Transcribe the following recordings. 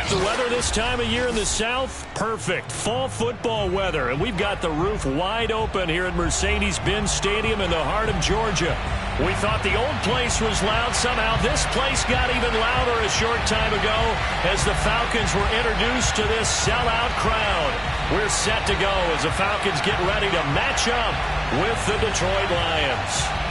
The weather this time of year in the South, perfect. Fall football weather, and we've got the roof wide open here at Mercedes-Benz Stadium in the heart of Georgia. We thought the old place was loud. Somehow this place got even louder a short time ago as the Falcons were introduced to this sellout crowd. We're set to go as the Falcons get ready to match up with the Detroit Lions.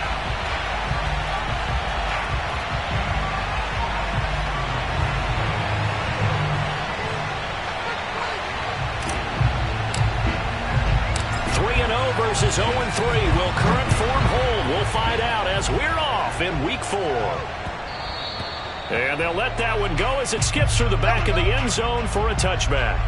Versus 0-3. Will current form hold? We'll find out as we're off in Week 4. And they'll let that one go as it skips through the back of the end zone for a touchback.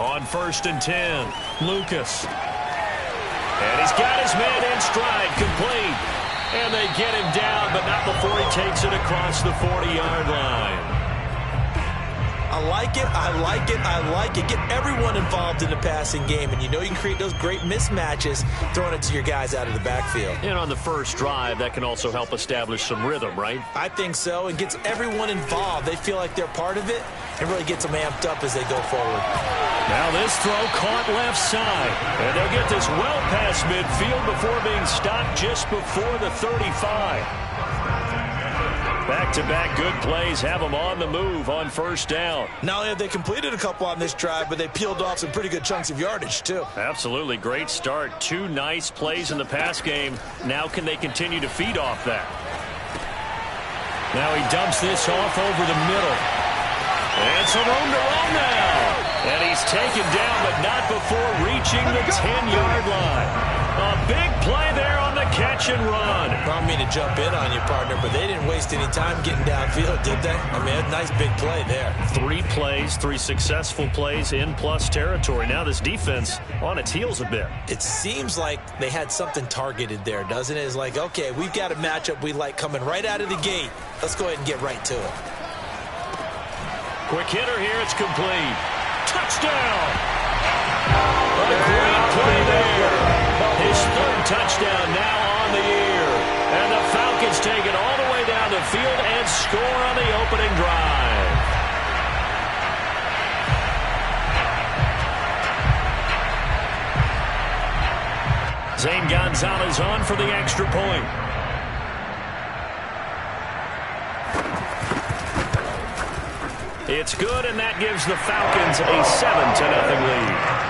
On 1st and 10, Lucas. And he's got his man in stride, complete. And they get him down, but not before he takes it across the 40-yard line. I like it, I like it, I like it. Get everyone involved in the passing game, and you know you can create those great mismatches throwing it to your guys out of the backfield. And on the first drive, that can also help establish some rhythm, right? I think so. It gets everyone involved. They feel like they're part of it and really gets them amped up as they go forward. Now this throw caught left side, and they'll get this well past midfield before being stopped just before the 35. Back-to-back good plays have them on the move on 1st down. Not only have they completed a couple on this drive, but they peeled off some pretty good chunks of yardage, too. Absolutely. Great start. 2 nice plays in the pass game. Now can they continue to feed off that? Now he dumps this off over the middle. And some room to run now. And he's taken down, but not before reaching the 10-yard line. A big play there on the catch and run. I don't mean to jump in on you, partner, but they didn't waste any time getting downfield, did they? I mean, a nice big play there. 3 plays, 3 successful plays in plus territory. Now this defense on its heels a bit. It seems like they had something targeted there, doesn't it? It's like, okay, we've got a matchup we like coming right out of the gate. Let's go ahead and get right to it. Quick hitter here. It's complete. Touchdown. A great play there. His 3rd touchdown now on the year. And the Falcons take it all the way down the field and score on the opening drive. Zane Gonzalez on for the extra point. It's good, and that gives the Falcons a 7-0 lead.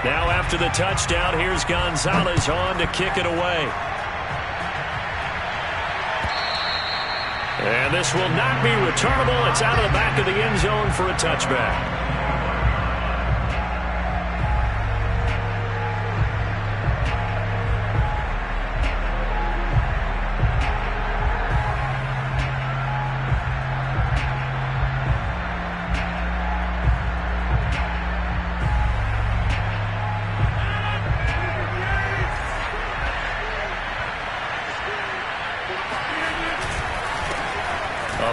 Now after the touchdown, here's Gonzalez on to kick it away. And this will not be returnable. It's out of the back of the end zone for a touchback.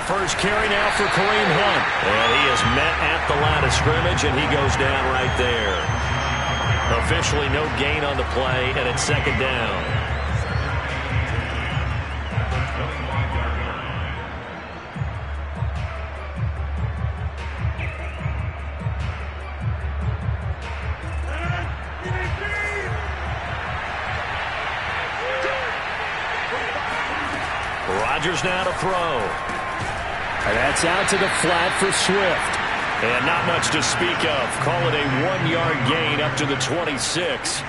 First carry now for Kareem Hunt. And he is met at the line of scrimmage, and he goes down right there. Officially no gain on the play, and it's 2nd down. Rodgers now to throw. And that's out to the flat for Swift. And not much to speak of. Call it a 1-yard gain up to the 26.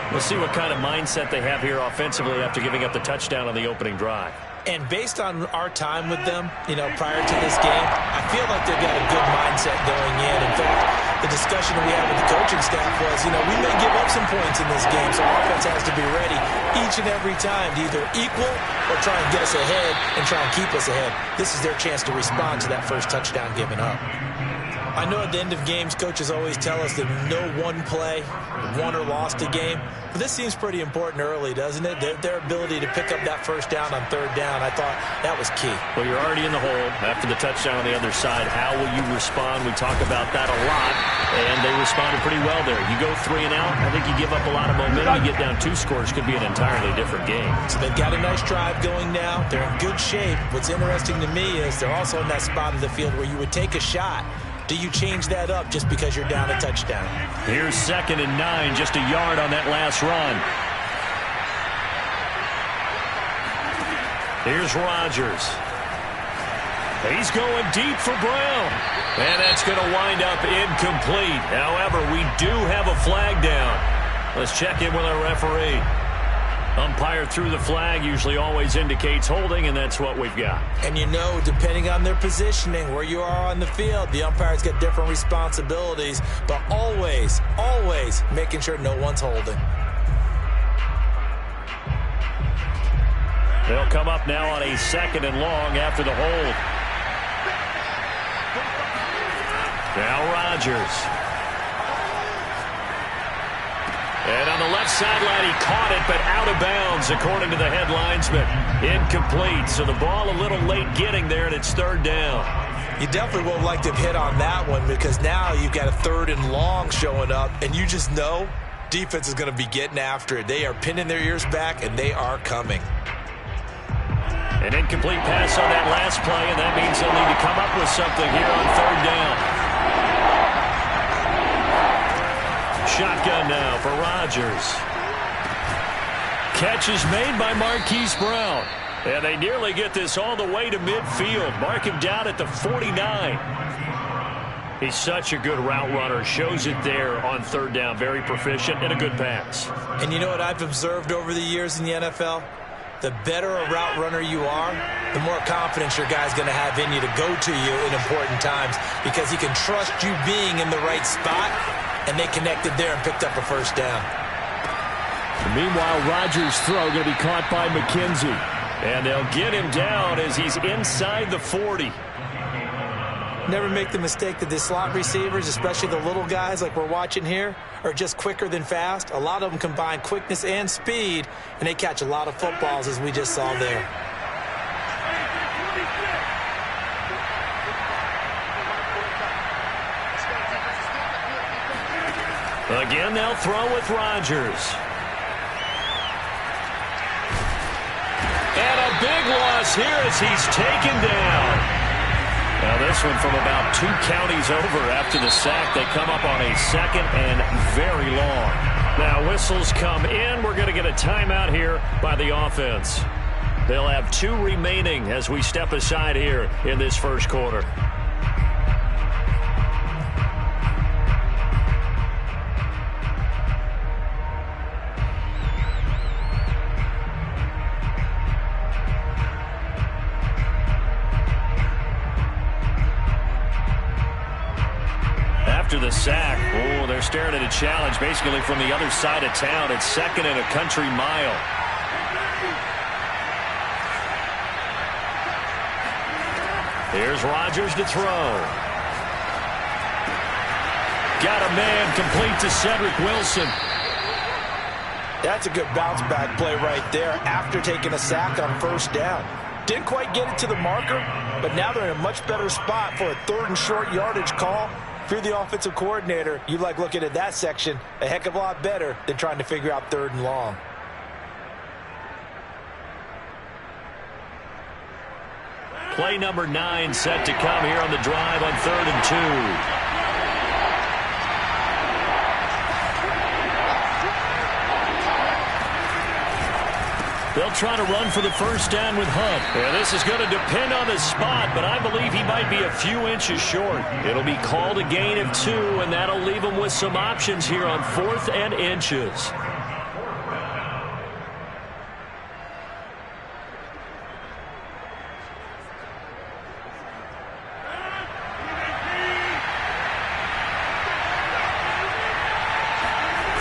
We'll see what kind of mindset they have here offensively after giving up the touchdown on the opening drive. And based on our time with them, prior to this game, I feel like they've got a good mindset going in. In fact, the discussion we had with the coaching staff was, we may give up some points in this game, so offense has to be ready each and every time to either equal or try and get us ahead and try and keep us ahead. This is their chance to respond to that first touchdown given up. I know at the end of games, coaches always tell us that no one play won or lost a game. But this seems pretty important early, doesn't it? Their ability to pick up that first down on third down, I thought that was key. Well, you're already in the hole after the touchdown on the other side. How will you respond? We talk about that a lot, and they responded pretty well there. You go 3 and out, I think you give up a lot of momentum. You get down 2 scores, could be an entirely different game. So they've got a nice drive going now. They're in good shape. What's interesting to me is they're also in that spot of the field where you would take a shot. Do you change that up just because you're down a touchdown? Here's 2nd and 9, just a yard on that last run. Here's Rodgers. He's going deep for Brown. And that's going to wind up incomplete. However, we do have a flag down. Let's check in with our referee. Umpire threw the flag, usually always indicates holding, and that's what we've got. And depending on their positioning, where you are on the field, the umpire's got different responsibilities, but always, always making sure no one's holding. They'll come up now on a 2nd and long after the hold. Now Rodgers. And on the left sideline, he caught it, but out of bounds, according to the head linesman. Incomplete, so the ball a little late getting there, and it's 3rd down. You definitely would have liked to have hit on that one because now you've got a 3rd and long showing up, and you just know defense is going to be getting after it. They are pinning their ears back, and they are coming. An incomplete pass on that last play, and that means they'll need to come up with something here on 3rd down. Shotgun now for Rodgers. Catch is made by Marquise Brown. And they nearly get this all the way to midfield. Mark him down at the 49. He's such a good route runner. Shows it there on 3rd down. Very proficient and a good pass. And you know what I've observed over the years in the NFL? The better a route runner you are, the more confidence your guy's going to have in you to go to you in important times because he can trust you being in the right spot. And they connected there and picked up a 1st down. Meanwhile, Rodgers' throw going to be caught by McKenzie. And they'll get him down as he's inside the 40. Never make the mistake that the slot receivers, especially the little guys like we're watching here, are just quicker than fast. A lot of them combine quickness and speed, and they catch a lot of footballs as we just saw there. Again, they'll throw with Rodgers. And a big loss here as he's taken down. Now this one from about 2 counties over after the sack. They come up on a 2nd and very long. Now whistles come in. We're going to get a timeout here by the offense. They'll have 2 remaining as we step aside here in this first quarter. After the sack, they're staring at a challenge basically from the other side of town. It's 2nd and a country mile. Here's Rodgers to throw. Got a man complete to Cedric Wilson. That's a good bounce back play right there after taking a sack on 1st down. Didn't quite get it to the marker, but now they're in a much better spot for a 3rd and short yardage call. If you're the offensive coordinator, you like looking at that section a heck of a lot better than trying to figure out 3rd and long. Play number 9 set to come here on the drive on 3rd and 2. They'll try to run for the first down with Hunt. Yeah, this is going to depend on the spot, but I believe he might be a few inches short. It'll be called a gain of 2, and that'll leave him with some options here on 4th and inches.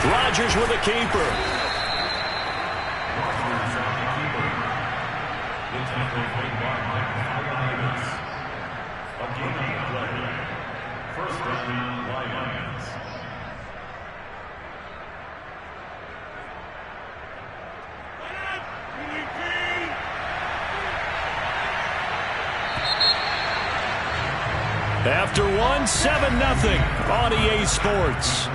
Rodgers with a keeper. After 7-0 on EA Sports.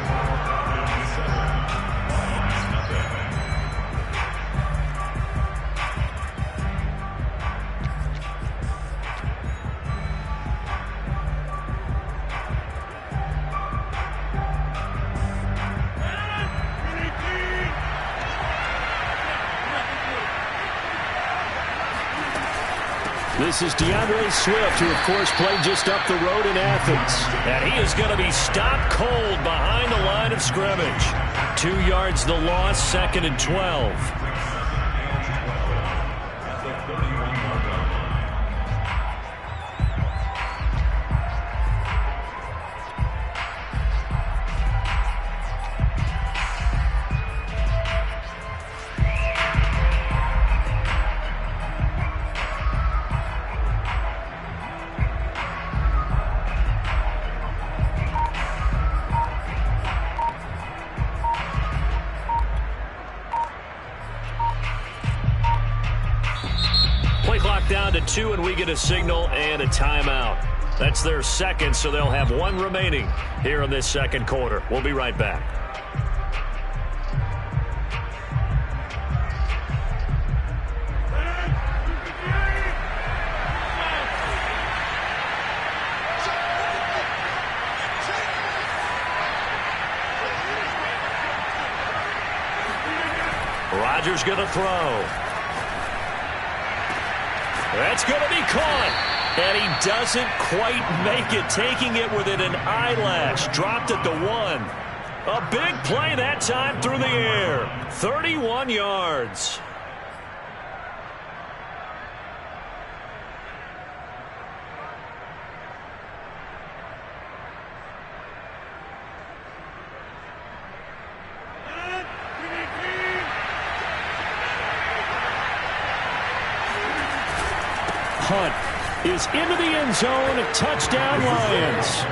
This is DeAndre Swift, who, of course, played just up the road in Athens. And he is going to be stopped cold behind the line of scrimmage. 2 yards the loss, 2nd and 12. Down to 2, and we get a signal and a timeout. That's their second, so they'll have 1 remaining here in this second quarter. We'll be right back. Rodgers going to throw. That's going to be caught. And he doesn't quite make it, taking it within an eyelash. Dropped at the 1. A big play that time through the air. 31 yards. Hunt is into the end zone. Touchdown, Lions.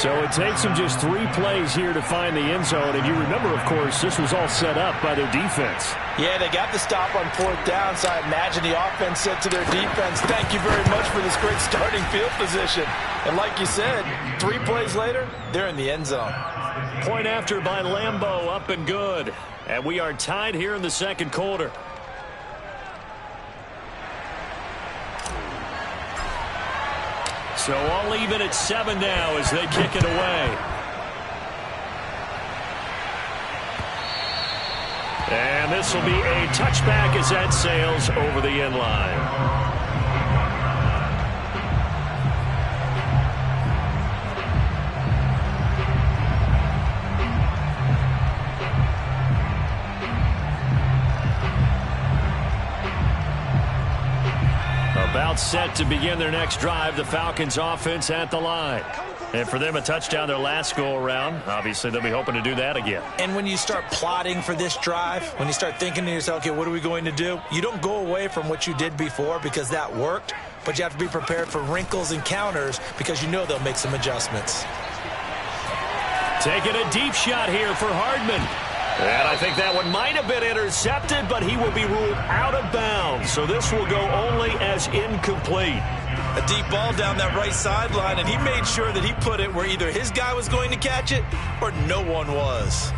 So it takes them just 3 plays here to find the end zone. And you remember, of course, this was all set up by their defense. Yeah, they got the stop on 4th down, so I imagine the offense said to their defense, thank you very much for this great starting field position. And like you said, 3 plays later, they're in the end zone. Point after by Lambeau, up and good. And we are tied here in the second quarter. So all even at 7 now as they kick it away. And this will be a touchback as that sails over the end line. About set to begin their next drive, the Falcons offense at the line. And for them, a touchdown their last go-around. Obviously, they'll be hoping to do that again. And when you start plotting for this drive, when you start thinking to yourself, okay, what are we going to do? You don't go away from what you did before because that worked, but you have to be prepared for wrinkles and counters because you know they'll make some adjustments. Taking a deep shot here for Hardman. And I think that one might have been intercepted, but he will be ruled out of bounds. So this will go only as incomplete. A deep ball down that right sideline, and he made sure that he put it where either his guy was going to catch it or no one was.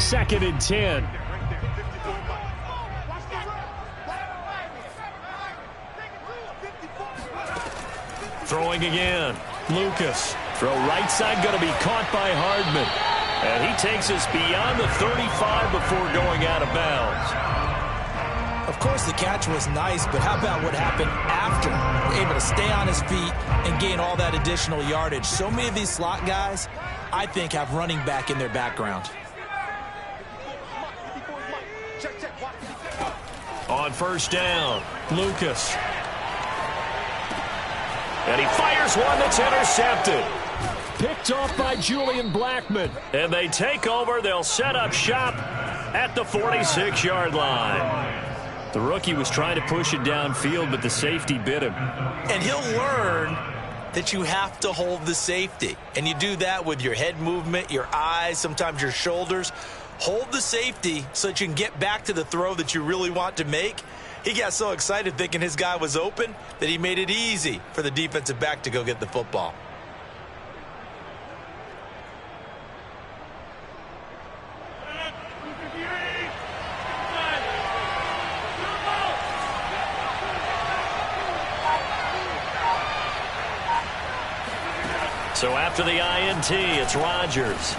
Second and 10. Throwing again. Lucas Throw right side going to be caught by Hardman. And he takes us beyond the 35 before going out of bounds. Of course, the catch was nice, but how about what happened after? Able to stay on his feet and gain all that additional yardage. So many of these slot guys, I think, have running back in their background. On first down, Lucas. And he fires one that's intercepted. Picked off by Julian Blackman. And they take over. They'll set up shop at the 46-yard line. The rookie was trying to push it downfield, but the safety bit him. And he'll learn that you have to hold the safety. And you do that with your head movement, your eyes, sometimes your shoulders. Hold the safety so that you can get back to the throw that you really want to make. He got so excited thinking his guy was open that he made it easy for the defensive back to go get the football. So after the INT, it's Rodgers.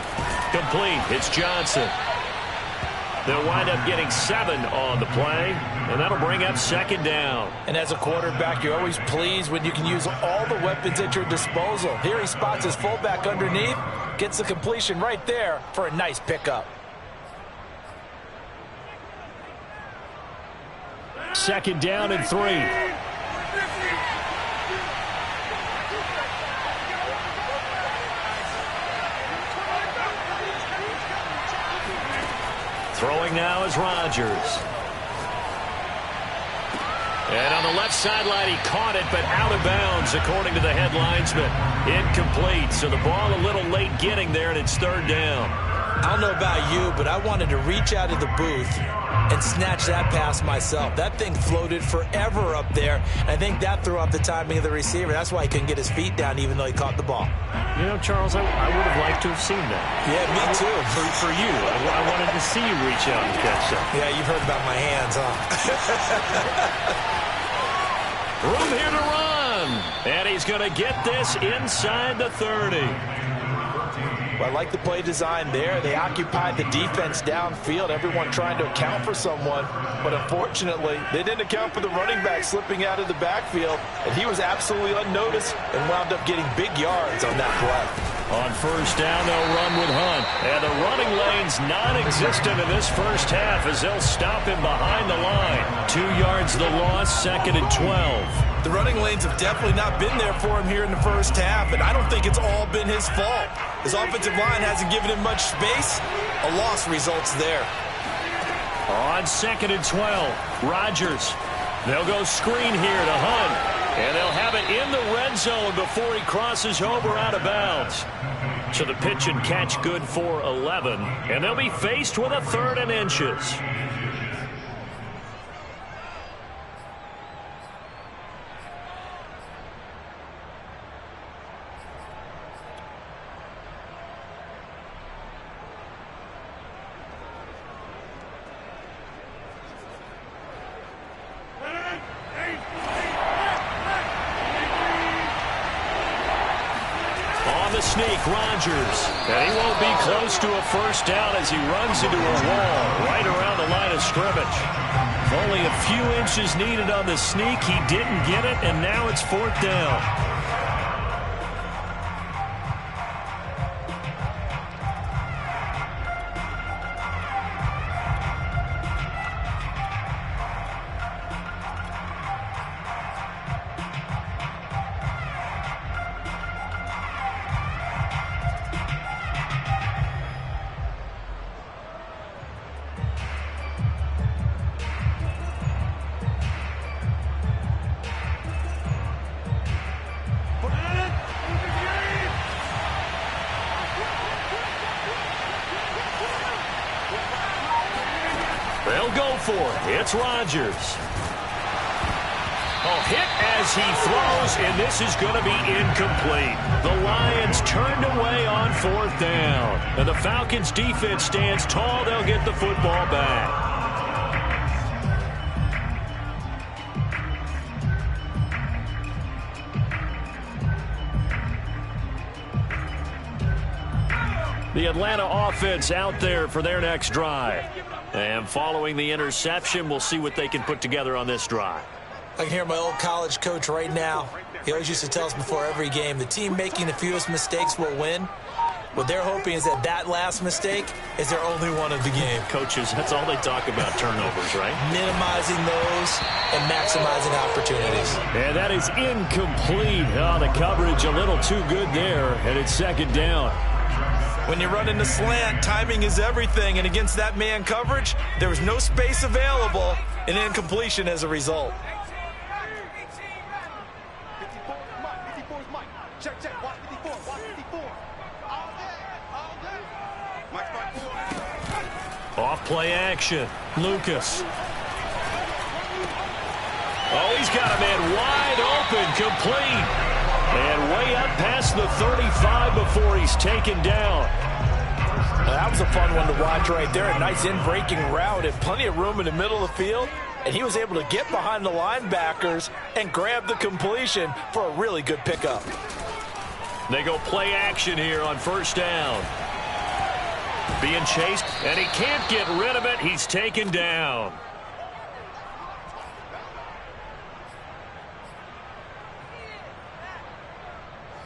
Complete. It's Johnson. They'll wind up getting 7 on the play, and that'll bring up second down. And as a quarterback, you're always pleased when you can use all the weapons at your disposal. Here he spots his fullback underneath, gets the completion right there for a nice pickup. Second down and 3. Throwing now is Rodgers. And on the left sideline, he caught it, but out of bounds, according to the head linesman. Incomplete, so the ball a little late getting there, and it's third down. I don't know about you, but I wanted to reach out of the booth and snatch that pass myself. That thing floated forever up there. I think that threw off the timing of the receiver. That's why he couldn't get his feet down, even though he caught the ball. You know, Charles, I would have liked to have seen that. Yeah, me too. For you, I wanted to see you reach out and catch that. Yeah, you've heard about my hands, huh? Room here to run. And he's going to get this inside the 30. Well, I like the play design there. They occupied the defense downfield, everyone trying to account for someone. But unfortunately, they didn't account for the running back slipping out of the backfield. And he was absolutely unnoticed and wound up getting big yards on that play. On first down, they'll run with Hunt. And the running lane's non-existent in this first half as they'll stop him behind the line. 2 yards the loss, second and 12. The running lanes have definitely not been there for him here in the first half, and I don't think it's all been his fault. His offensive line hasn't given him much space. A loss results there. On second and 12, Rodgers. They'll go screen here to Hunt, and they'll have it in the red zone before he crosses over out of bounds. So the pitch and catch good for 11, and they'll be faced with a 3rd and inches. Sneak, Rodgers. And he won't be close to a first down as he runs into a wall right around the line of scrimmage. Only a few inches needed on the sneak. He didn't get it, and now it's 4th down. They'll go for it. It's Rodgers. A hit as he throws, and this is going to be incomplete. The Lions turned away on 4th down. And the Falcons defense stands tall. They'll get the football back. The Atlanta offense out there for their next drive. And following the interception, we'll see what they can put together on this drive. I can hear my old college coach right now. He always used to tell us before every game, the team making the fewest mistakes will win. What they're hoping is that last mistake is their only one of the game. Coaches, that's all they talk about, turnovers, right? Minimizing those and maximizing opportunities. And that is incomplete. Oh, the coverage a little too good there, and it's second down. When you run in the slant, timing is everything, and against that man coverage, there was no space available, and incompletion as a result. Off play action. Lucas. Oh, he's got a man wide open, complete. And way up past the 35 before he's taken down. That was a fun one to watch right there. A nice in-breaking route and plenty of room in the middle of the field. And he was able to get behind the linebackers and grab the completion for a really good pickup. They go play action here on first down. Being chased, and he can't get rid of it. He's taken down.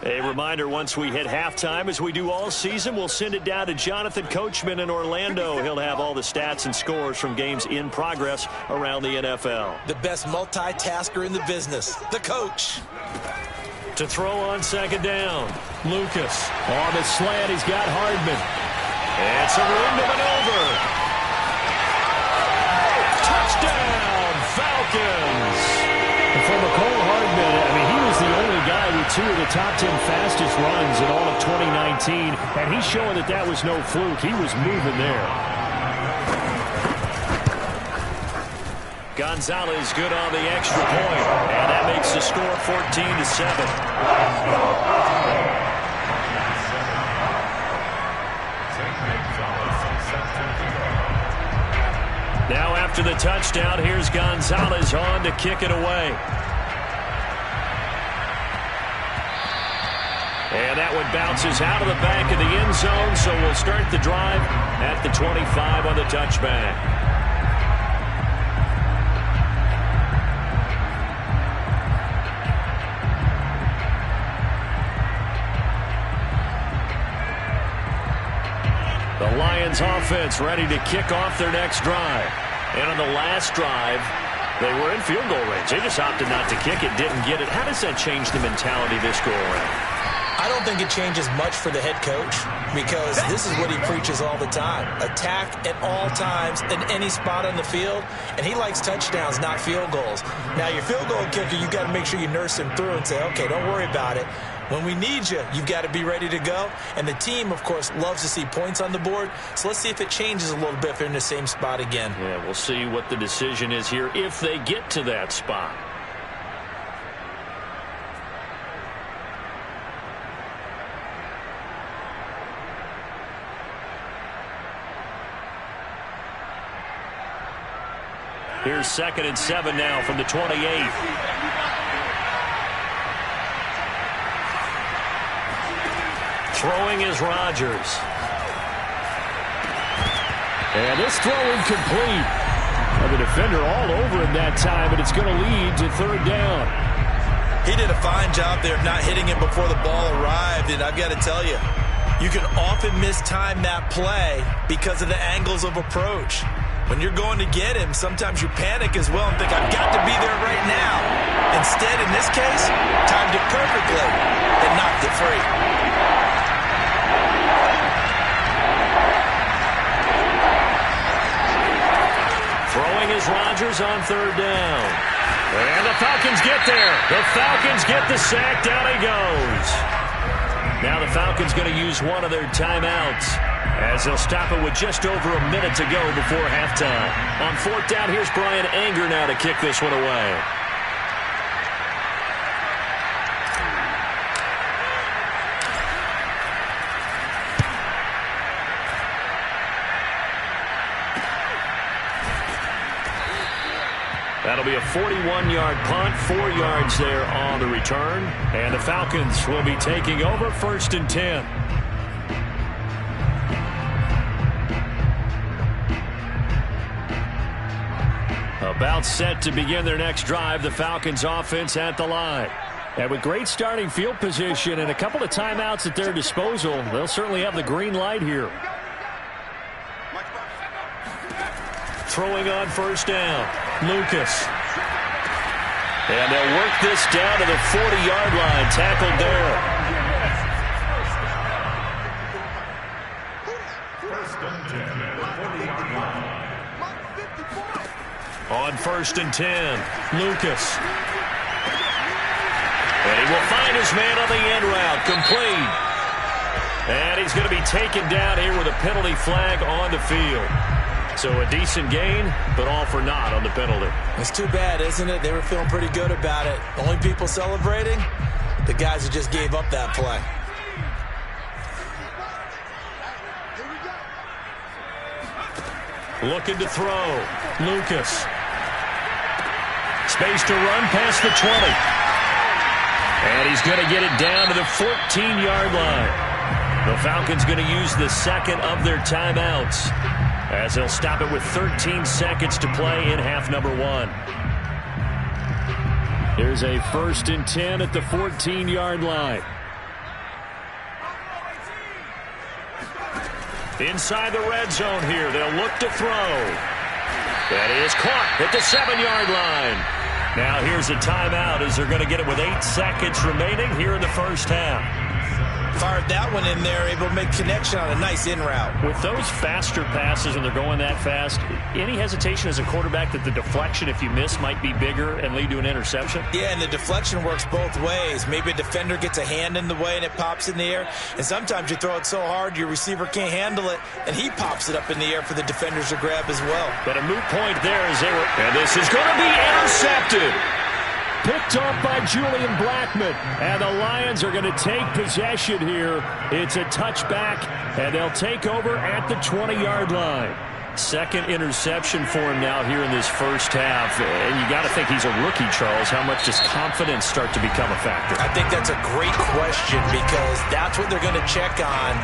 A reminder, once we hit halftime, as we do all season, we'll send it down to Jonathan Coachman in Orlando. He'll have all the stats and scores from games in progress around the NFL. The best multitasker in the business, the coach. To throw on second down, Lucas. On the slant, he's got Hardman. And some room to maneuver. Touchdown, Falcons. And for McCole Hardman, I mean, he was the only guy with 2 of the top 10 fastest runs in all of 2019. And he's showing that that was no fluke. He was moving there. Gonzalez good on the extra point. And that makes the score 14-7. Now after the touchdown, here's Gonzalez on to kick it away. And that one bounces out of the back of the end zone, so we'll start the drive at the 25 on the touchback. The Lions offense ready to kick off their next drive. And on the last drive, they were in field goal range. They just opted not to kick it, didn't get it. How does that change the mentality this go around? I don't think it changes much for the head coach because this is what he preaches all the time. Attack at all times in any spot on the field, and he likes touchdowns, not field goals. Now, your field goal kicker, you've got to make sure you nurse him through and say, okay, don't worry about it. When we need you, you've got to be ready to go. And the team, of course, loves to see points on the board. So let's see if it changes a little bit if they're in the same spot again. Yeah, we'll see what the decision is here if they get to that spot. Here's 2nd and 7 now from the 28. Throwing is Rodgers. And this throw incomplete. The defender all over him that time, but it's going to lead to 3rd down. He did a fine job there of not hitting him before the ball arrived, and I've got to tell you, you can often mistime that play because of the angles of approach. When you're going to get him, sometimes you panic as well and think, I've got to be there right now. Instead, in this case, timed it perfectly and knocked it free. Throwing is Rodgers on 3rd down. And the Falcons get there. The Falcons get the sack. Down he goes. Now the Falcons going to use one of their timeouts as they'll stop it with just over a minute to go before halftime. On 4th down, here's Brian Anger now to kick this one away. That'll be a 41-yard punt, 4 yards there on the return. And the Falcons will be taking over 1st and 10. Timeout set to begin their next drive. The Falcons offense at the line. And with great starting field position and a couple of timeouts at their disposal, they'll certainly have the green light here. Throwing on first down, Lucas. And they'll work this down to the 40-yard line. Tackled there. On 1st and 10, Lucas. And he will find his man on the end route, complete. And he's going to be taken down here with a penalty flag on the field. So a decent gain, but all for naught on the penalty. It's too bad, isn't it? They were feeling pretty good about it. The only people celebrating, the guys who just gave up that play. Looking to throw, Lucas. Space to run past the 20. And he's going to get it down to the 14-yard line. The Falcons going to use the second of their timeouts, as they'll stop it with 13 seconds to play in half number 1. Here's a 1st and 10 at the 14-yard line. Inside the red zone here, they'll look to throw. That is caught at the 7-yard line. Now here's a timeout as they're going to get it with 8 seconds remaining here in the first half. Fired that one in there, able to make connection on a nice in route. With those faster passes and they're going that fast, any hesitation as a quarterback that the deflection, if you miss, might be bigger and lead to an interception? Yeah, and the deflection works both ways. Maybe a defender gets a hand in the way and it pops in the air. And sometimes you throw it so hard your receiver can't handle it, and he pops it up in the air for the defenders to grab as well. But a moot point there as they were. And this is going to be intercepted. Picked off by Julian Blackmon. And the Lions are going to take possession here. It's a touchback, and they'll take over at the 20-yard line. Second interception for him now here in this first half. And you got to think he's a rookie, Charles. How much does confidence start to become a factor? I think that's a great question, because that's what they're going to check on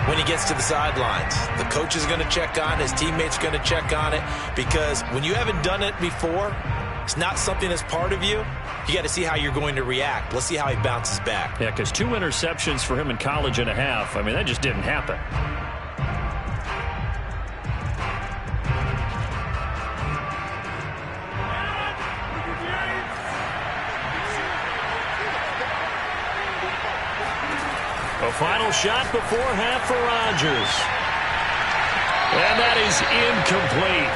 when he gets to the sidelines. The coach is going to check on, his teammates are going to check on it, because when you haven't done it before, it's not something that's part of you. You got to see how you're going to react. Let's see how he bounces back. Yeah, because 2 interceptions for him in college and a half. I mean, that just didn't happen. A final shot before half for Rodgers. And that is incomplete.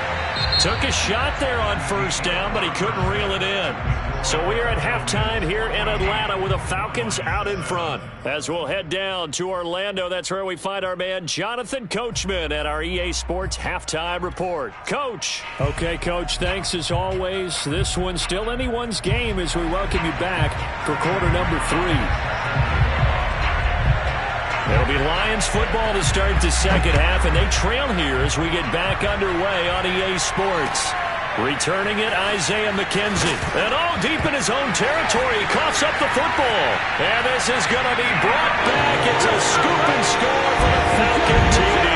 Took a shot there on first down, but he couldn't reel it in. So we are at halftime here in Atlanta with the Falcons out in front. As we'll head down to Orlando, that's where we find our man Jonathan Coachman at our EA Sports Halftime Report. Coach. Okay, Coach, thanks as always. This one's still anyone's game as we welcome you back for quarter number 3. It'll be Lions football to start the second half, and they trail here as we get back underway on EA Sports. Returning it, Isaiah McKenzie. And all deep in his own territory, he coughs up the football. And this is going to be brought back. It's a scoop and score for the Falcon TD.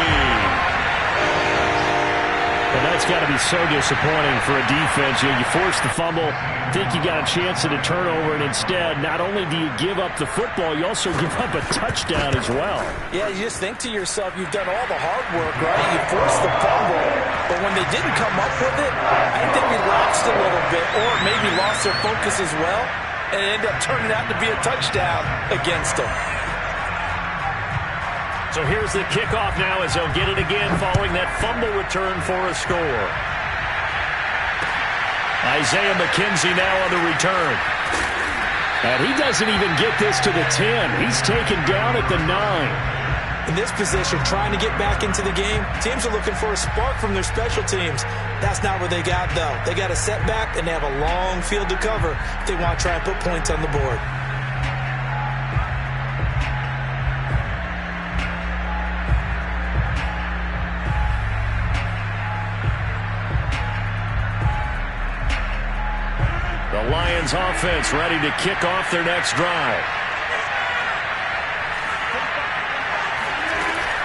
And that's got to be so disappointing for a defense. You force the fumble, think you got a chance at a turnover, and instead, not only do you give up the football, you also give up a touchdown as well. Yeah, you just think to yourself, you've done all the hard work, right? You forced the fumble, but when they didn't come up with it, I think they relaxed a little bit, or maybe lost their focus as well, and it ended up turning out to be a touchdown against them. So here's the kickoff now as they'll get it again following that fumble return for a score. Isaiah McKenzie now on the return. And he doesn't even get this to the 10. He's taken down at the 9. In this position, trying to get back into the game, teams are looking for a spark from their special teams. That's not what they got, though. They got a setback, and they have a long field to cover if they want to try and put points on the board. The Lions offense ready to kick off their next drive.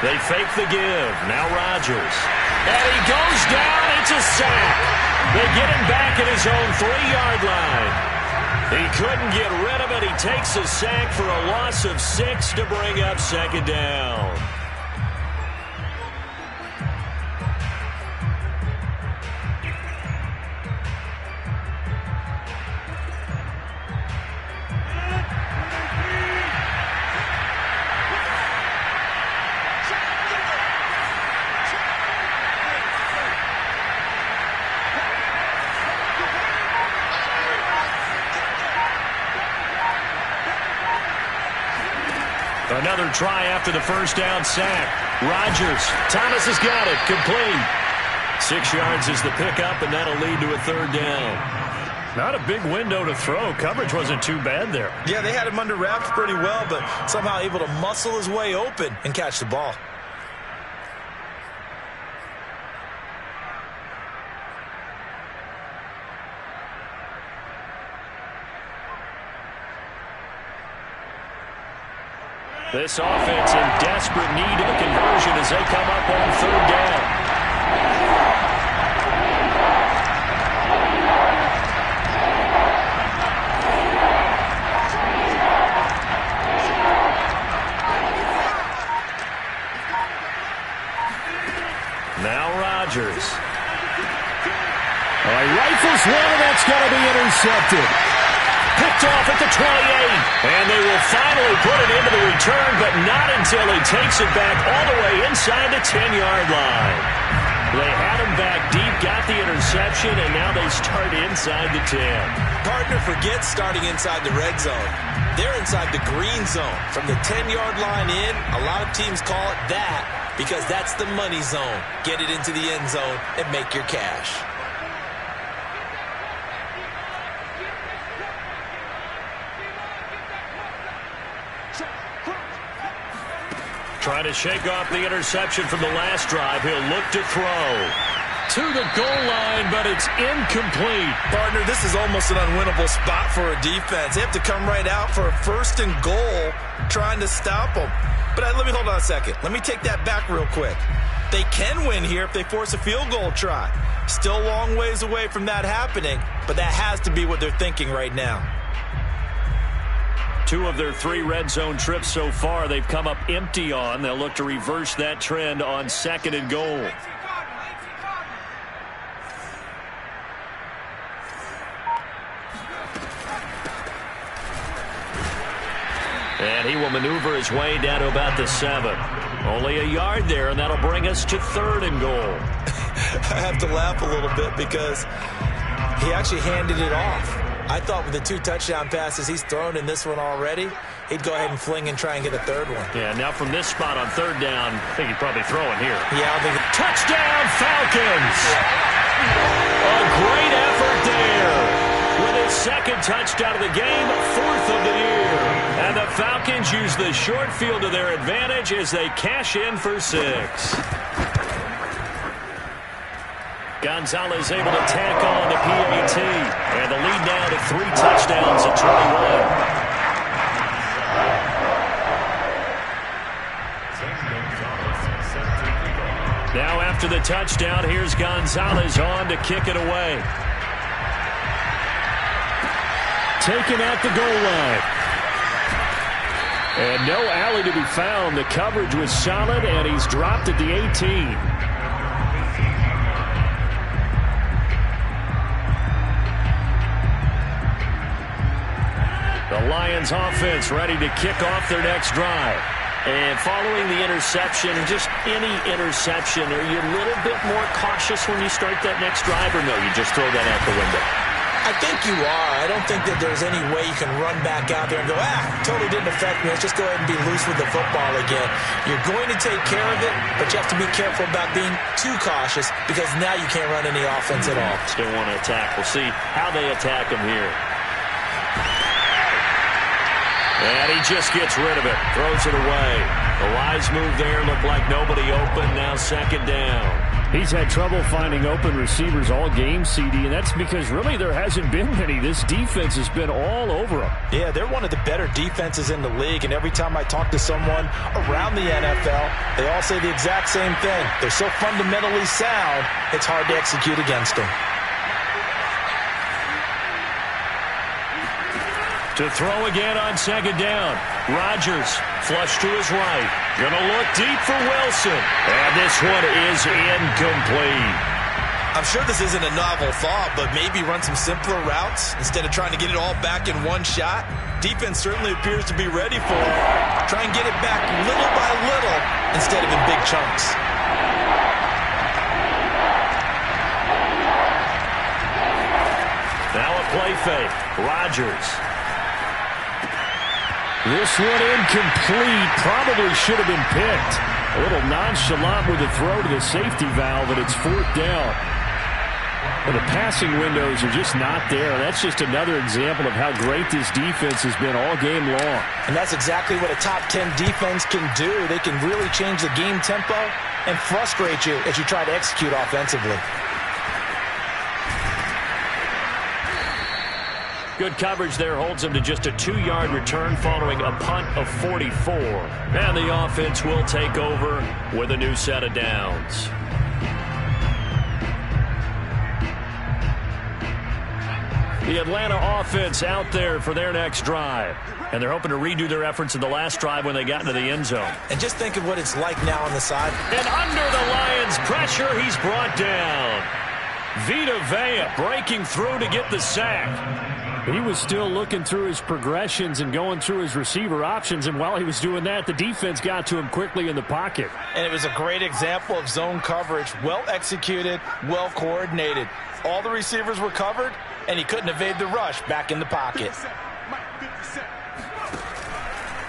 They fake the give. Now Rodgers. And he goes down. It's a sack. They get him back at his own 3-yard line. He couldn't get rid of it. He takes a sack for a loss of 6 to bring up second down. Another try after the first down sack. Rodgers. Thomas has got it. Complete. 6 yards is the pickup, and that'll lead to a third down. Not a big window to throw. Coverage wasn't too bad there. Yeah, they had him under wraps pretty well, but somehow able to muscle his way open and catch the ball. This offense in desperate need of a conversion as they come up on third down. Now Rodgers. He rifles one, and that's going to be intercepted. Picked off at the 28. And they will finally put it into the return, but not until he takes it back all the way inside the 10-yard line. They had him back deep, got the interception, and now they start inside the 10. Partner forgets starting inside the red zone. They're inside the green zone. From the 10-yard line in, a lot of teams call it that because that's the money zone. Get it into the end zone and make your cash. Trying to shake off the interception from the last drive. He'll look to throw. To the goal line, but it's incomplete. Partner, this is almost an unwinnable spot for a defense. They have to come right out for a first and goal trying to stop them. But let me hold on a second. Let me take that back real quick. They can win here if they force a field goal try. Still a long ways away from that happening, but that has to be what they're thinking right now. 2 of their 3 red zone trips so far they've come up empty on. They'll look to reverse that trend on second and goal. And he will maneuver his way down to about the 7. Only a yard there, and that'll bring us to third and goal. I have to laugh a little bit because he actually handed it off. I thought with the 2 touchdown passes he's thrown in this one already, he'd go ahead and fling and try and get a third one. Yeah, now from this spot on third down, I think he'd probably throw it here. Yeah, I think touchdown Falcons! A great effort there. With his second touchdown of the game, 4th of the year. And the Falcons use the short field to their advantage as they cash in for 6. Gonzalez able to tack on the PAT. And the lead now to 3 touchdowns at 21. Now after the touchdown, here's Gonzalez on to kick it away. Taken at the goal line. And no alley to be found. The coverage was solid, and he's dropped at the 18. The Lions offense ready to kick off their next drive. And following the interception, just any interception, are you a little bit more cautious when you start that next drive, or no, you just throw that out the window? I think you are. I don't think that there's any way you can run back out there and go, totally didn't affect me. Let's just go ahead and be loose with the football again. You're going to take care of it, but you have to be careful about being too cautious because now you can't run any offense at all. Still want to attack. We'll see how they attack him here. And he just gets rid of it. Throws it away. The wise move there. Looked like nobody open. Now second down. He's had trouble finding open receivers all game, CD, and that's because really there hasn't been many. This defense has been all over him. Yeah, they're one of the better defenses in the league, and every time I talk to someone around the NFL, they all say the exact same thing. They're so fundamentally sound, it's hard to execute against them. To throw again on second down. Rodgers, flush to his right. Gonna look deep for Wilson. And this one is incomplete. I'm sure this isn't a novel thought, but maybe run some simpler routes instead of trying to get it all back in one shot. Defense certainly appears to be ready for it. Try and get it back little by little instead of in big chunks. Now a play fake. Rodgers. This one incomplete. Probably should have been picked. A little nonchalant with the throw to the safety valve, and it's 4th down. But the passing windows are just not there. That's just another example of how great this defense has been all game long. And that's exactly what a top 10 defense can do. They can really change the game tempo and frustrate you as you try to execute offensively. Good coverage there holds him to just a 2-yard return following a punt of 44. And the offense will take over with a new set of downs. The Atlanta offense out there for their next drive. And they're hoping to redo their efforts in the last drive when they got into the end zone. And just think of what it's like now on the side. And under the Lions' pressure, he's brought down. Vita Vea breaking through to get the sack. He was still looking through his progressions and going through his receiver options, and while he was doing that, the defense got to him quickly in the pocket. And it was a great example of zone coverage, well executed, well coordinated. All the receivers were covered, and he couldn't evade the rush back in the pocket.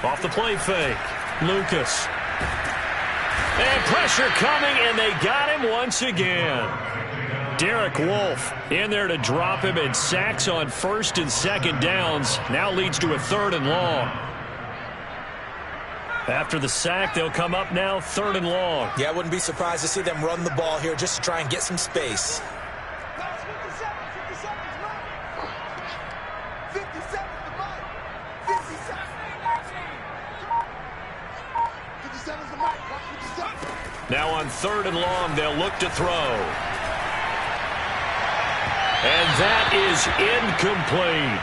Off the play fake, Lucas. And pressure coming, and they got him once again. Derek Wolfe in there to drop him, and sacks on 1st and 2nd downs. Now leads to a 3rd and long. After the sack, they'll come up now 3rd and long. Yeah, I wouldn't be surprised to see them run the ball here just to try and get some space. Now on 3rd and long, they'll look to throw. And that is incomplete.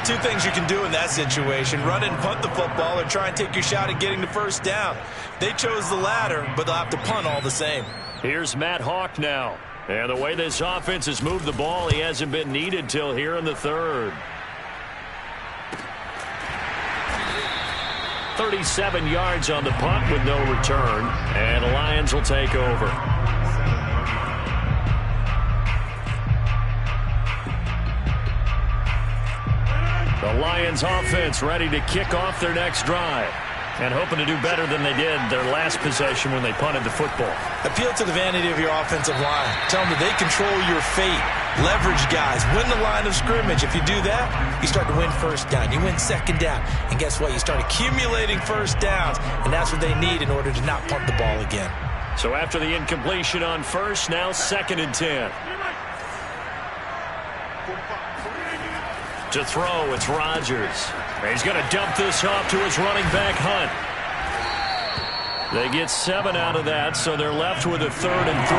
Two things you can do in that situation: run and punt the football, or try and take your shot at getting the 1st down. They chose the latter, but they'll have to punt all the same. Here's Matt Hawk now. And the way this offense has moved the ball, he hasn't been needed till here in the 3rd. 37 yards on the punt with no return. And the Lions will take over. The Lions offense ready to kick off their next drive. And hoping to do better than they did their last possession when they punted the football. Appeal to the vanity of your offensive line. Tell them that they control your fate. Leverage guys. Win the line of scrimmage. If you do that, you start to win 1st down. You win 2nd down. And guess what? You start accumulating 1st downs. And that's what they need in order to not punt the ball again. So after the incompletion on 1st, now 2nd and 10. To throw, it's Rodgers. He's going to dump this off to his running back, Hunt. They get 7 out of that, so they're left with a 3rd and 3.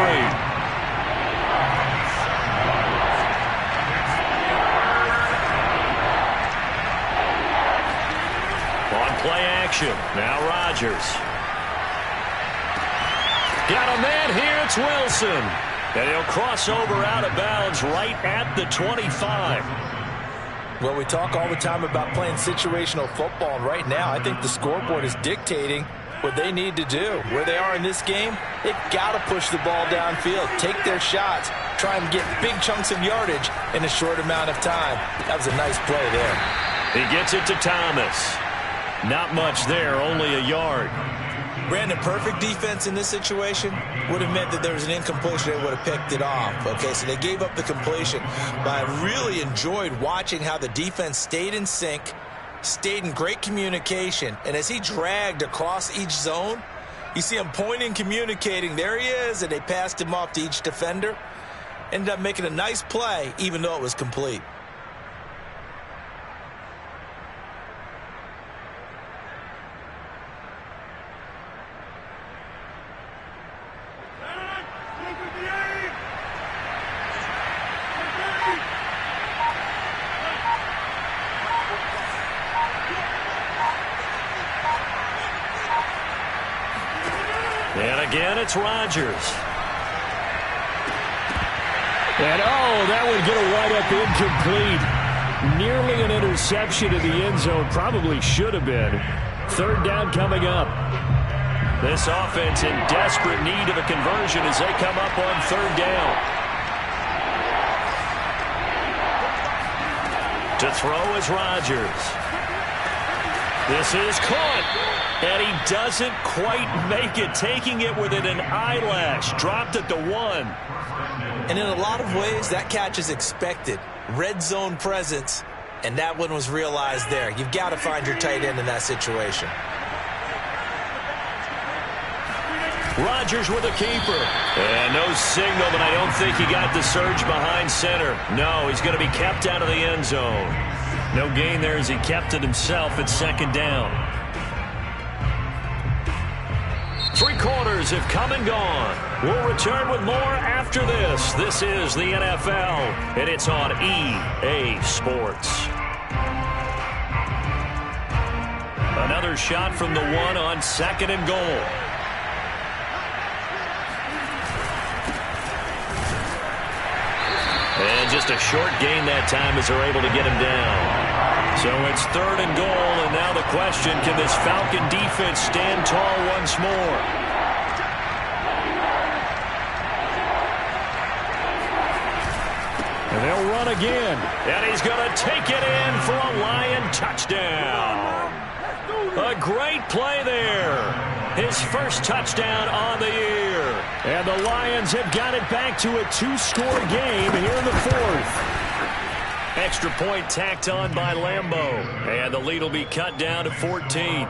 On play action, now Rodgers. Got a man here, it's Wilson. And he'll cross over out of bounds right at the 25. Well, we talk all the time about playing situational football, and right now I think the scoreboard is dictating what they need to do. Where they are in this game, they've got to push the ball downfield, take their shots, try and get big chunks of yardage in a short amount of time. That was a nice play there. He gets it to Thomas. Not much there, only a yard. Brandon, perfect defense in this situation would have meant that there was an incompletion. They would have picked it off. Okay, so they gave up the completion. But I really enjoyed watching how the defense stayed in sync, stayed in great communication. And as he dragged across each zone, you see him pointing, communicating. There he is, and they passed him off to each defender. Ended up making a nice play, even though it was complete. And again, it's Rodgers. And, that would get a wide-up incomplete. Nearly an interception in the end zone. Probably should have been. Third down coming up. This offense in desperate need of a conversion as they come up on third down. To throw is Rodgers. This is caught. And he doesn't quite make it, taking it within an eyelash. Dropped at the 1. And in a lot of ways, that catch is expected. Red zone presence, and that one was realized there. You've got to find your tight end in that situation. Rodgers with a keeper. And no signal, but I don't think he got the surge behind center. No, he's going to be kept out of the end zone. No gain there as he kept it himself at second down. 3 quarters have come and gone. We'll return with more after this. This is the NFL, and it's on EA Sports. Another shot from the 1 on second and goal. And just a short gain that time as they're able to get him down. So it's third and goal, and now the question, can this Falcon defense stand tall once more? And they'll run again. And he's going to take it in for a Lion touchdown. A great play there. His first touchdown on the year. And the Lions have got it back to a 2-score game here in the 4th. Extra point tacked on by Lambeau. And the lead will be cut down to 14.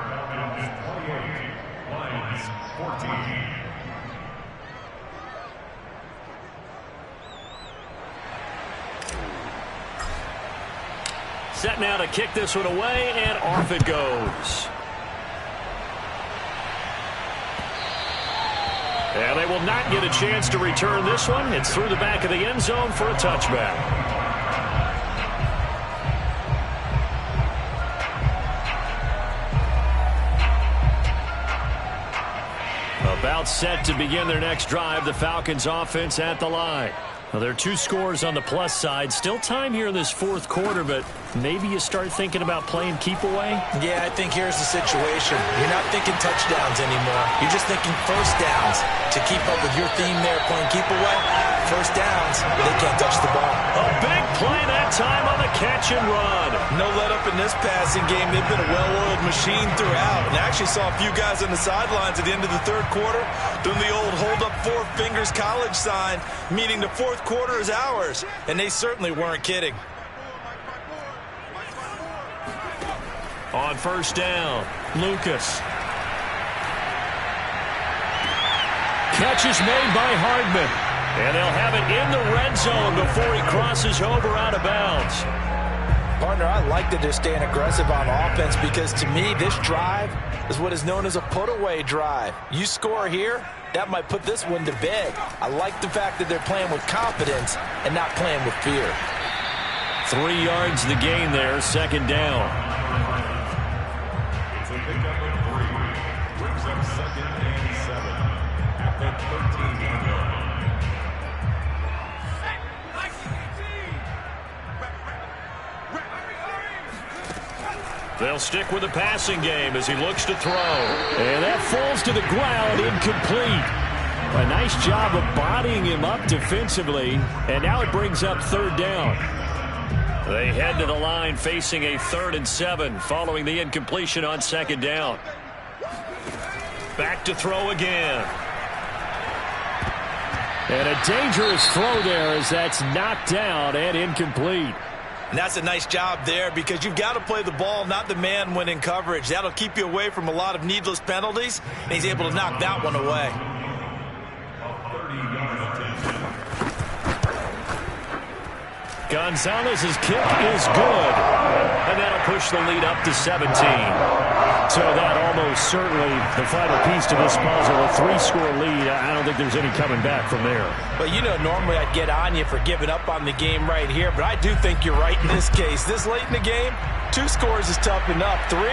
Set now to kick this one away, and off it goes. And they will not get a chance to return this one. It's through the back of the end zone for a touchback. About set to begin their next drive, the Falcons offense at the line. Well, there are 2 scores on the plus side. Still time here in this 4th quarter, but maybe you start thinking about playing keep away? Yeah, I think here's the situation. You're not thinking touchdowns anymore. You're just thinking first downs. To keep up with your theme there, playing keep away, first downs, they can't touch the ball. A big play that time on the catch and run. No let up in this passing game. They've been a well-oiled machine throughout. And I actually saw a few guys on the sidelines at the end of the 3rd quarter doing the old hold up 4 fingers college sign, meaning the 4th quarter is ours. And they certainly weren't kidding. On first down, Lucas. Catch is made by Hardman. And they'll have it in the red zone before he crosses over out of bounds. Partner, I like that they're staying aggressive on offense because to me, this drive is what is known as a put-away drive. You score here, that might put this one to bed. I like the fact that they're playing with confidence and not playing with fear. 3 yards the gain there, second down. Brings up 2nd and 7 at the 13-yard line. They'll stick with the passing game as he looks to throw. And that falls to the ground, incomplete. A nice job of bodying him up defensively, and now it brings up third down. They head to the line facing a 3rd and 7 following the incompletion on second down. Back to throw again. And a dangerous throw there as that's knocked down and incomplete. And that's a nice job there because you've got to play the ball, not the man when in coverage. That'll keep you away from a lot of needless penalties, and he's able to knock that one away. Gonzalez's kick is good. And that'll push the lead up to 17. So that almost certainly the final piece to this puzzle, a 3-score lead. I don't think there's any coming back from there. But, you know, normally I'd get on you for giving up on the game right here, but I do think you're right in this case. This late in the game, 2 scores is tough enough. 3,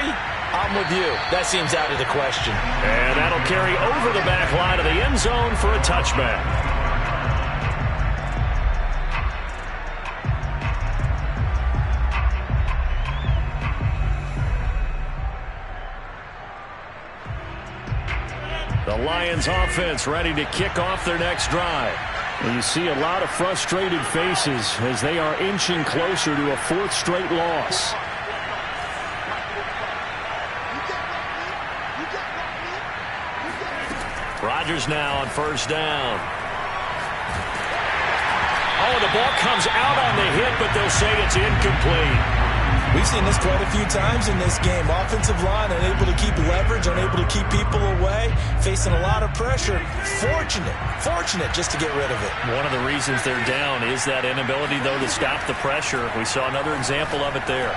I'm with you. That seems out of the question. And that'll carry over the back line of the end zone for a touchback. The Lions offense ready to kick off their next drive. And you see a lot of frustrated faces as they are inching closer to a fourth straight loss. Rodgers now on first down. Oh, the ball comes out on the hit, but they'll say it's incomplete. We've seen this quite a few times in this game. Offensive line unable to keep leverage, unable to keep people away, facing a lot of pressure. Fortunate just to get rid of it. One of the reasons they're down is that inability, though, to stop the pressure. We saw another example of it there.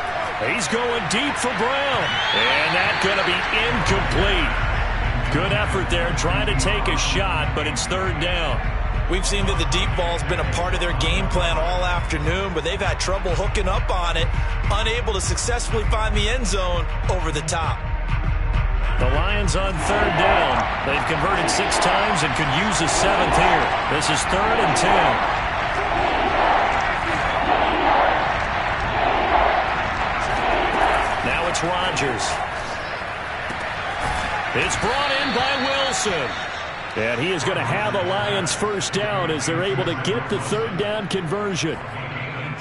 He's going deep for Brown. And that's going to be incomplete. Good effort there, trying to take a shot, but it's third down. We've seen that the deep ball's been a part of their game plan all afternoon, but they've had trouble hooking up on it, unable to successfully find the end zone over the top. The Lions on third down. They've converted 6 times and could use a 7th here. This is 3rd and 10. Now it's Rodgers. It's brought in by Wilson. And he is going to have the Lions first down as they're able to get the third down conversion.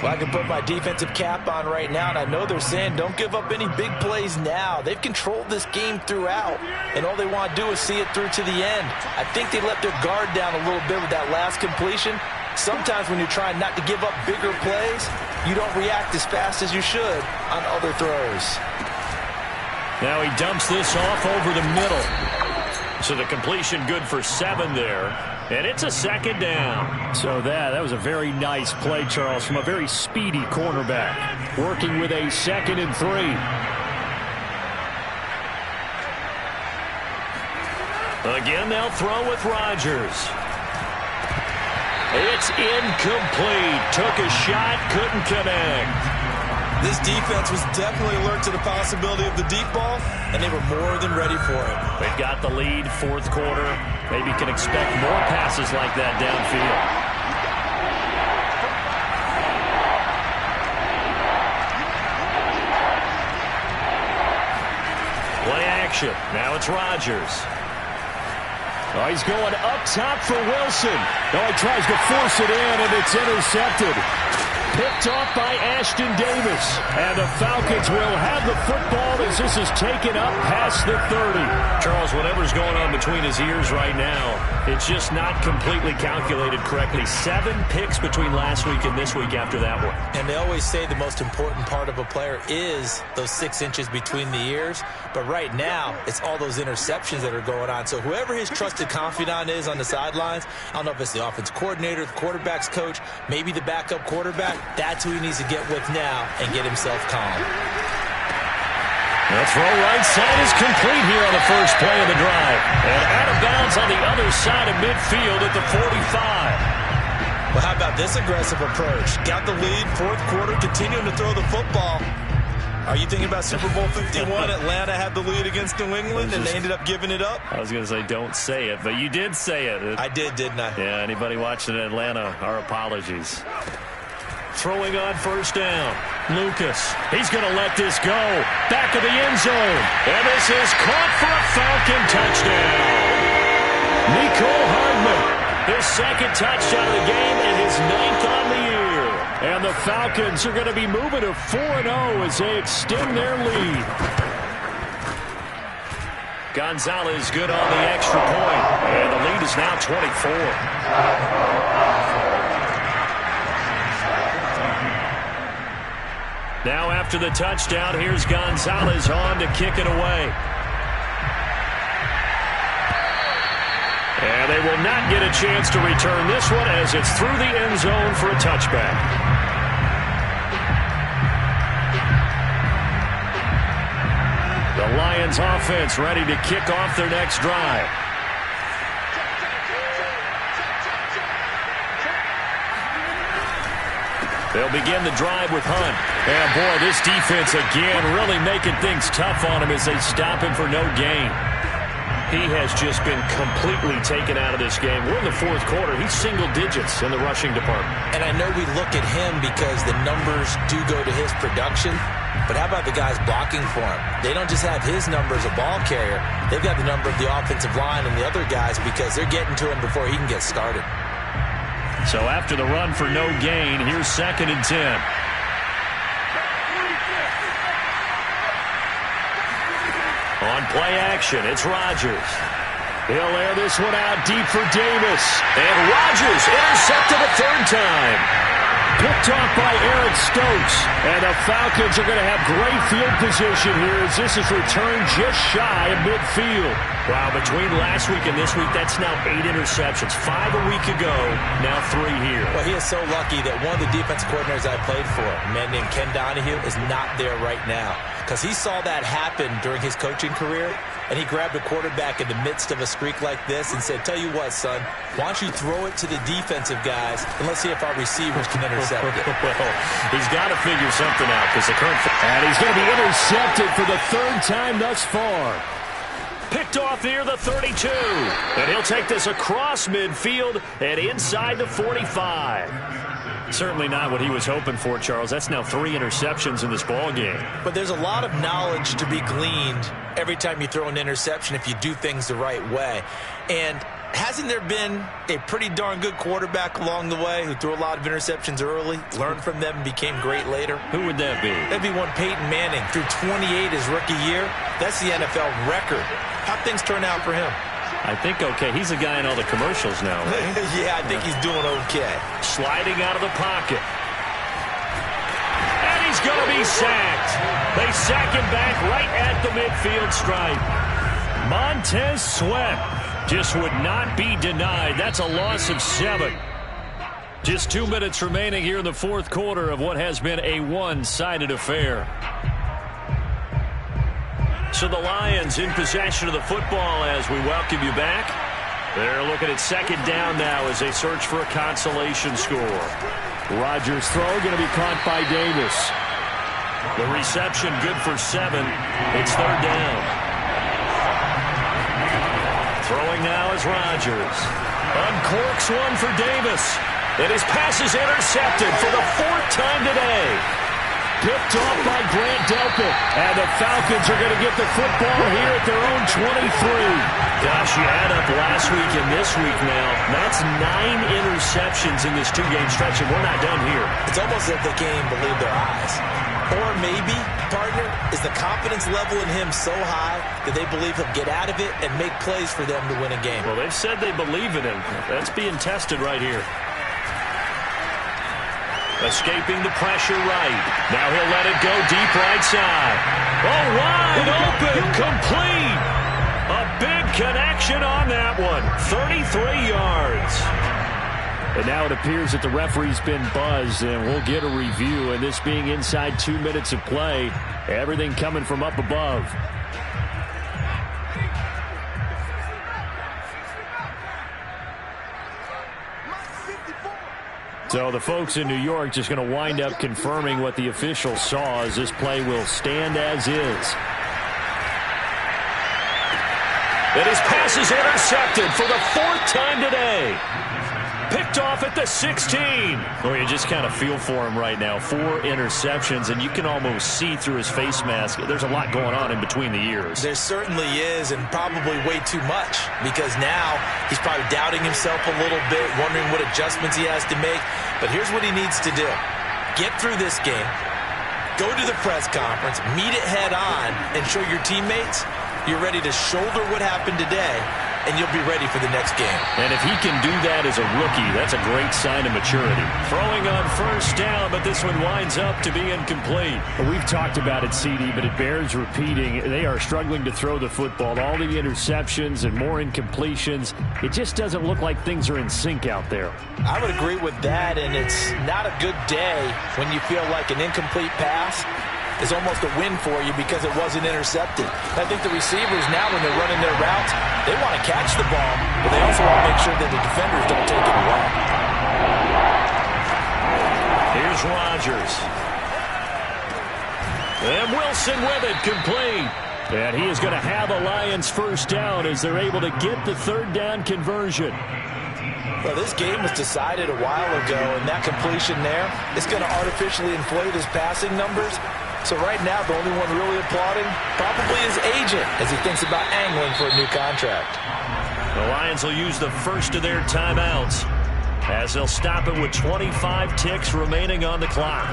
Well, I can put my defensive cap on right now, and I know they're saying don't give up any big plays now. They've controlled this game throughout, and all they want to do is see it through to the end. I think they let their guard down a little bit with that last completion. Sometimes when you're trying not to give up bigger plays, you don't react as fast as you should on other throws. Now he dumps this off over the middle. So the completion good for 7 there. And it's a 2nd down. So that was a very nice play, Charles, from a very speedy cornerback. Working with a 2nd and 3. Again, they'll throw with Rodgers. It's incomplete. Took a shot, couldn't connect. This defense was definitely alert to the possibility of the deep ball, and they were more than ready for it. They've got the lead, 4th quarter. Maybe can expect more passes like that downfield. Play action. Now it's Rodgers. Oh, he's going up top for Wilson. Oh, he tries to force it in, and it's intercepted. Picked off by Ashton Davis. And the Falcons will have the football as this is taken up past the 30. Charles, whatever's going on between his ears right now, it's just not completely calculated correctly. 7 picks between last week and this week after that one. And they always say the most important part of a player is those 6 inches between the ears. But right now, it's all those interceptions that are going on. So whoever his trusted confidant is on the sidelines, I don't know if it's the offense coordinator, the quarterback's coach, maybe the backup quarterback, that's who he needs to get with now and get himself calm. The throw right side is complete here on the first play of the drive. And out of bounds on the other side of midfield at the 45. Well, how about this aggressive approach? Got the lead, 4th quarter, continuing to throw the football. Are you thinking about Super Bowl 51? Atlanta had the lead against New England, and they ended up giving it up? I was going to say don't say it, but you did say it. I did, didn't I? Yeah, anybody watching Atlanta, our apologies. Throwing on first down. Lucas. He's going to let this go. Back of the end zone. And this is caught for a Falcon touchdown. Nicole Hardman. His 2nd touchdown of the game and his 9th on the year. And the Falcons are going to be moving to 4-0 as they extend their lead. Gonzalez good on the extra point. And the lead is now 24. Now after the touchdown, here's Gonzalez on to kick it away. And they will not get a chance to return this one as it's through the end zone for a touchback. The Lions offense ready to kick off their next drive. They'll begin the drive with Hunt. And, boy, this defense again really making things tough on him as they stop him for no gain. He has just been completely taken out of this game. We're in the fourth quarter. He's single digits in the rushing department. And I know we look at him because the numbers do go to his production. But how about the guys blocking for him? They don't just have his number as a ball carrier. They've got the number of the offensive line and the other guys because they're getting to him before he can get started. So after the run for no gain, here's 2nd and 10. On play action, it's Rodgers. He'll air this one out deep for Davis. And Rodgers intercepted a 3rd time. Picked off by Eric Stokes. And the Falcons are going to have great field position here as this is returned just shy of midfield. Wow, between last week and this week, that's now 8 interceptions. 5 a week ago, now 3 here. Well, he is so lucky that one of the defensive coordinators I played for, a man named Ken Donahue, is not there right now. Because he saw that happen during his coaching career, and he grabbed a quarterback in the midst of a streak like this and said, tell you what, son, why don't you throw it to the defensive guys, and let's see if our receivers can intercept it. Well, he's got to figure something out because the current... And he's going to be intercepted for the 3rd time thus far. Picked off near the 32. And he'll take this across midfield and inside the 45. Certainly not what he was hoping for, Charles. That's now 3 interceptions in this ball game. But there's a lot of knowledge to be gleaned every time you throw an interception if you do things the right way. And hasn't there been a pretty darn good quarterback along the way who threw a lot of interceptions early, learned from them, and became great later? Who would that be? That'd be one Peyton Manning. Threw 28 his rookie year. That's the NFL record. How'd things turn out for him? I think okay. He's a guy in all the commercials now, right? Yeah, I think he's doing okay. Sliding out of the pocket. And he's going to be sacked. They sack him back right at the midfield stripe. Montez Sweat just would not be denied. That's a loss of 7. Just 2 minutes remaining here in the fourth quarter of what has been a one-sided affair. So the Lions in possession of the football as we welcome you back. They're looking at 2nd down now as they search for a consolation score. Rodgers' throw going to be caught by Davis. The reception good for 7. It's 3rd down. Throwing now is Rodgers. Uncorks one for Davis. And his pass is intercepted for the 4th time today. Picked off by Grant Delpit. And the Falcons are going to get the football here at their own 23. Gosh, you add up last week and this week now. That's 9 interceptions in this 2-game stretch, and we're not done here. It's almost as if they can't even believe their eyes. Or maybe, partner, is the confidence level in him so high that they believe he'll get out of it and make plays for them to win a game. Well, they've said they believe in him. That's being tested right here. Escaping the pressure right. Now he'll let it go deep right side. Oh, wide open, complete. A big connection on that one. 33 yards. And now it appears that the referee's been buzzed, and we'll get a review. And this being inside 2 minutes of play, everything coming from up above. So the folks in New York just going to wind up confirming what the officials saw as this play will stand as is. And his pass is intercepted for the 4th time today. Picked off at the 16. Well, you just kind of feel for him right now. 4 interceptions, and you can almost see through his face mask. There's a lot going on in between the ears. There certainly is, and probably way too much, because now he's probably doubting himself a little bit, wondering what adjustments he has to make. But here's what he needs to do. Get through this game, go to the press conference, meet it head on, and show your teammates you're ready to shoulder what happened today, and you'll be ready for the next game. And if he can do that as a rookie, that's a great sign of maturity. Throwing on 1st down, but this one winds up to be incomplete. Well, we've talked about it, CD, but it bears repeating. They are struggling to throw the football. All the interceptions and more incompletions. It just doesn't look like things are in sync out there. I would agree with that, and it's not a good day when you feel like an incomplete pass is almost a win for you because it wasn't intercepted. I think the receivers now, when they're running their routes, they want to catch the ball, but they also want to make sure that the defenders don't take it away. Here's Here's Rodgers. And Wilson with it, complete. And he is going to have a Lions first down as they're able to get the third down conversion. Well, this game was decided a while ago, and that completion there is going to artificially inflate his passing numbers. So right now, the only one really applauding probably his agent as he thinks about angling for a new contract. The Lions will use the first of their timeouts as they'll stop it with 25 ticks remaining on the clock.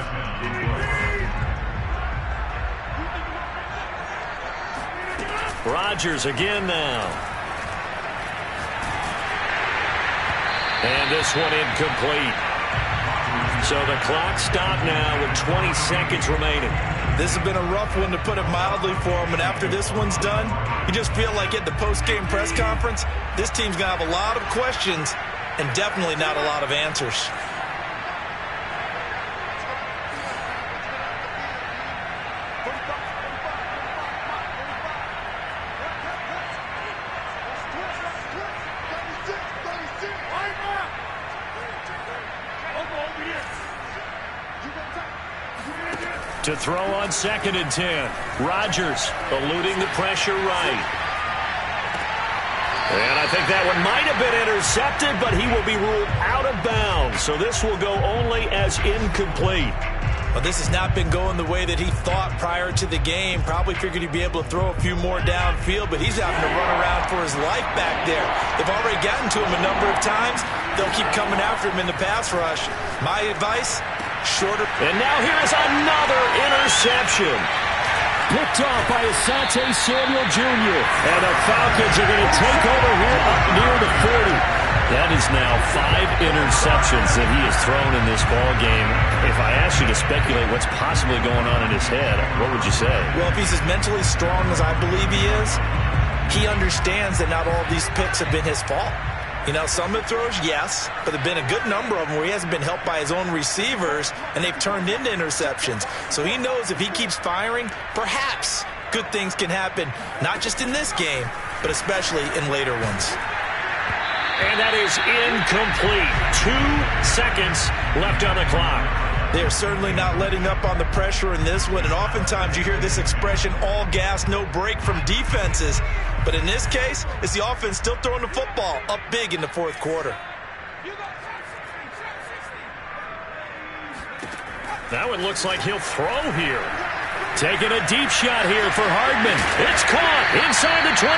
Rodgers again now. And this one incomplete. So the clock stopped now with 20 seconds remaining. This has been a rough one, to put it mildly, for him. And after this one's done, you just feel like at the post-game press conference, this team's going to have a lot of questions and definitely not a lot of answers. To throw on 2nd and 10. Rodgers eluding the pressure right. And I think that one might have been intercepted, but he will be ruled out of bounds. So this will go only as incomplete. Well, this has not been going the way that he thought prior to the game. Probably figured he'd be able to throw a few more downfield, but he's having to run around for his life back there. They've already gotten to him a number of times. They'll keep coming after him in the pass rush. My advice, shorter. And now here is another interception. Picked off by Asante Samuel Jr. And the Falcons are going to take over here up near the 40. That is now 5 interceptions that he has thrown in this ball game. If I asked you to speculate what's possibly going on in his head, what would you say? Well, if he's as mentally strong as I believe he is, he understands that not all these picks have been his fault. You know, some of the throws, yes, but there have been a good number of them where he hasn't been helped by his own receivers, and they've turned into interceptions. So he knows if he keeps firing, perhaps good things can happen, not just in this game, but especially in later ones. And that is incomplete. 2 seconds left on the clock. They're certainly not letting up on the pressure in this one, and oftentimes you hear this expression, all gas, no break, from defenses. But in this case, it's the offense still throwing the football up big in the fourth quarter. That one looks like he'll throw here. Taking a deep shot here for Hardman. It's caught inside the 25.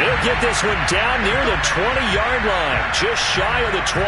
He'll get this one down near the 20-yard line, just shy of the 20.